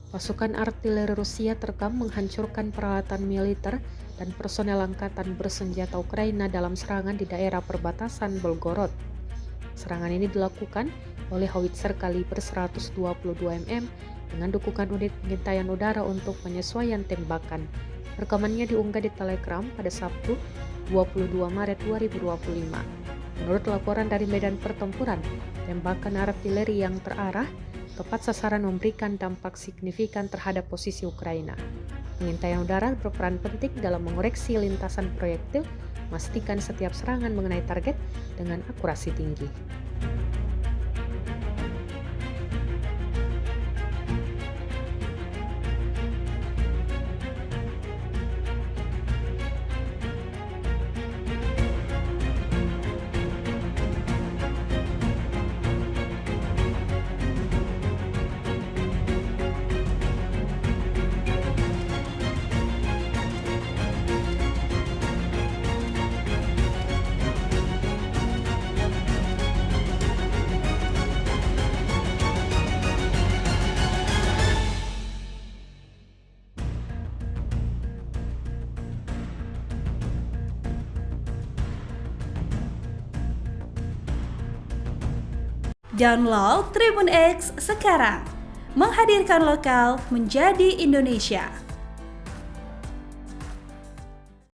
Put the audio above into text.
Pasukan artileri Rusia terekam menghancurkan peralatan militer dan personel angkatan bersenjata Ukraina dalam serangan di daerah perbatasan Belgorod. Serangan ini dilakukan oleh howitzer kaliber 122 mm dengan dukungan unit pengintaian udara untuk penyesuaian tembakan. Rekamannya diunggah di Telegram pada Sabtu 22 Maret 2025. Menurut laporan dari medan pertempuran, tembakan artileri yang terarah tepat sasaran memberikan dampak signifikan terhadap posisi Ukraina. Pengintaian udara berperan penting dalam mengoreksi lintasan proyektil, memastikan setiap serangan mengenai target dengan akurasi tinggi. Download Tribun X sekarang, menghadirkan lokal menjadi Indonesia.